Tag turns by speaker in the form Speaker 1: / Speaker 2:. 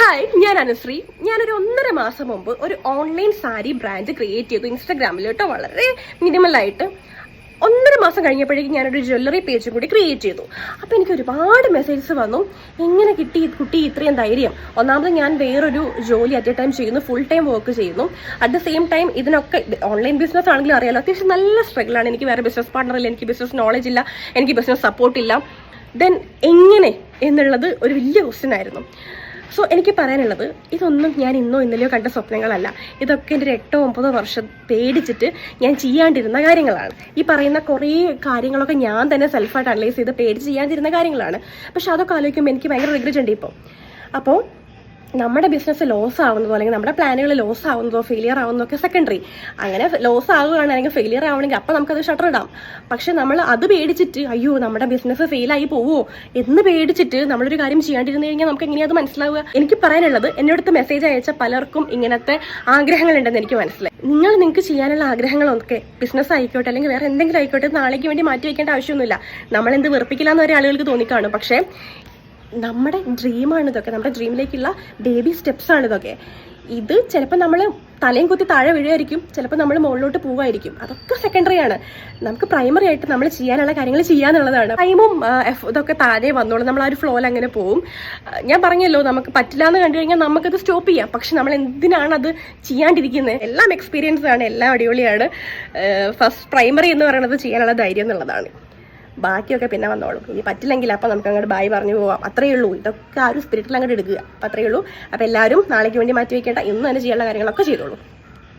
Speaker 1: Hi, ഞാൻ അനുശ്രീ. ഞാനൊരു 1.5 മാസം മുമ്പ് ഒരു ഓൺലൈൻ സാരി ബ്രാൻഡ് ക്രിയേറ്റ് ചെയ്തു ഇൻസ്റ്റാഗ്രാമിൽ കേട്ടോ. വളരെ മിനിമലായിട്ട് 1.5 മാസം കഴിഞ്ഞപ്പോഴേക്കും ഞാനൊരു ജ്വല്ലറി പേജും കൂടി ക്രിയേറ്റ് ചെയ്തു. അപ്പോൾ എനിക്ക് ഒരുപാട് മെസ്സേജസ് വന്നു, എങ്ങനെ കിട്ടി കുട്ടി ഇത്രയും ധൈര്യം? ഒന്നാമത് ഞാൻ വേറൊരു ജോലി അറ്റ് എ ടൈം ചെയ്യുന്നു, ഫുൾ ടൈം വർക്ക് ചെയ്യുന്നു. അറ്റ് ദ സെയിം ടൈം ഇതിനൊക്കെ ഓൺലൈൻ ബിസിനസ് ആണെങ്കിലും അറിയാലോ, അത്യാവശ്യം നല്ല സ്ട്രഗിളാണ്. എനിക്ക് വേറെ ബിസിനസ് പാർട്ണർ ഇല്ല, എനിക്ക് ബിസിനസ് നോളജ് ഇല്ല, എനിക്ക് ബിസിനസ് സപ്പോർട്ട് ഇല്ല. ദെൻ എങ്ങനെ എന്നുള്ളത് ഒരു വലിയ ക്വസ്റ്റ്യൻ ആയിരുന്നു. സോ എനിക്ക് പറയാനുള്ളത്, ഇതൊന്നും ഞാൻ ഇന്നോ ഇന്നലെയോ കണ്ട സ്വപ്നങ്ങളല്ല. ഇതൊക്കെ എൻ്റെ ഒരു 8-9 വർഷം പേടിച്ചിട്ട് ഞാൻ ചെയ്യാണ്ടിരുന്ന കാര്യങ്ങളാണ്. ഈ പറയുന്ന കുറേ കാര്യങ്ങളൊക്കെ ഞാൻ തന്നെ സെൽഫായിട്ട് അനലൈസ് ചെയ്ത് പേടിച്ച് ചെയ്യാണ്ടിരുന്ന കാര്യങ്ങളാണ്. പക്ഷെ അതൊക്കെ ആലോചിക്കുമ്പോൾ എനിക്ക് ഭയങ്കര റിഗ്രറ്റ് ഉണ്ട് ഇപ്പോൾ. അപ്പോൾ നമ്മുടെ ബിസിനസ് ലോസ് ആവുന്നതോ അല്ലെങ്കിൽ നമ്മുടെ പ്ലാനുകൾ ലോസ് ആവുന്നതോ ഫെയിലിയർ ആവുന്നതൊക്കെ സെക്കൻഡറി. അങ്ങനെ ലോസ് ആവുകയാണ് അല്ലെങ്കിൽ ഫെയിലിയർ ആവണമെങ്കിൽ അപ്പം നമുക്കത് ഷട്ടർ ഇടാം. പക്ഷെ നമ്മൾ അത് പേടിച്ചിട്ട് അയ്യോ നമ്മുടെ ബിസിനസ് ഫെയിലായി പോവോ എന്ന് പേടിച്ചിട്ട് നമ്മളൊരു കാര്യം ചെയ്യാണ്ടിരുന്നു കഴിഞ്ഞാൽ നമുക്ക് എങ്ങനെയാ അത് മനസ്സിലാവുക? എനിക്ക് പറയാനുള്ളത്, എന്നോടത്ത് മെസ്സേജ് അയച്ച പലർക്കും ഇങ്ങനത്തെ ആഗ്രഹങ്ങളുണ്ടെന്ന് എനിക്ക് മനസ്സിലായി. നിങ്ങൾക്ക് ചെയ്യാനുള്ള ആഗ്രഹങ്ങളൊക്കെ ബിസിനസ് ആയിക്കോട്ടെ അല്ലെങ്കിൽ വേറെ എന്തെങ്കിലും ആയിക്കോട്ടെ, നാളേക്ക് വേണ്ടി മാറ്റി വയ്ക്കേണ്ട ആവശ്യമൊന്നുമില്ല. നമ്മളെന്ത് വെറുപ്പിക്കില്ലാന്ന് വരെ ആളുകൾക്ക് തോന്നിക്കാണും. പക്ഷേ നമ്മുടെ ഡ്രീമാണ് ഇതൊക്കെ, നമ്മുടെ ഡ്രീമിലേക്കുള്ള ബേബി സ്റ്റെപ്സ് ആണ് ഇതൊക്കെ. ഇത് ചിലപ്പോൾ നമ്മൾ തലയും കുത്തി താഴെ വീഴുമായിരിക്കും, ചിലപ്പോൾ നമ്മൾ മുകളിലോട്ട് പോവുമായിരിക്കും. അതൊക്കെ സെക്കൻഡറി ആണ്. നമുക്ക് പ്രൈമറി ആയിട്ട് നമ്മൾ ചെയ്യാനുള്ള കാര്യങ്ങൾ ചെയ്യാന്നുള്ളതാണ്. ടൈമും ഇതൊക്കെ താഴെ വന്നോളൂ, നമ്മൾ ആ ഒരു ഫ്ലോയിൽ അങ്ങനെ പോവും. ഞാൻ പറഞ്ഞല്ലോ, നമുക്ക് പറ്റില്ല എന്ന് കണ്ടു കഴിഞ്ഞാൽ നമുക്കത് സ്റ്റോപ്പ് ചെയ്യാം. പക്ഷെ നമ്മൾ എന്തിനാണ് അത് ചെയ്യാണ്ടിരിക്കുന്നത്? എല്ലാം എക്സ്പീരിയൻസ് ആണ്, എല്ലാം അടിപൊളിയാണ്. ഫസ്റ്റ് പ്രൈമറി എന്ന് പറയുന്നത് ചെയ്യാനുള്ള ധൈര്യം എന്നുള്ളതാണ്. ബാക്കിയൊക്കെ പിന്നെ വന്നോളും. ഇനി പറ്റില്ലെങ്കിൽ അപ്പം നമുക്ക് അങ്ങോട്ട് ബായ് പറഞ്ഞു പോവാം. അത്രയേ ഉള്ളൂ. ഇതൊക്കെ ആ ഒരു സ്പിരിറ്റിൽ അങ്ങോട്ട് എടുക്കുക. അപ്പം അത്രയേ ഉള്ളൂ. അപ്പം എല്ലാവരും നാളേക്ക് വേണ്ടി മാറ്റി വയ്ക്കേണ്ട, ഇന്ന് തന്നെ ചെയ്യാനുള്ള കാര്യങ്ങളൊക്കെ ചെയ്തോളൂ.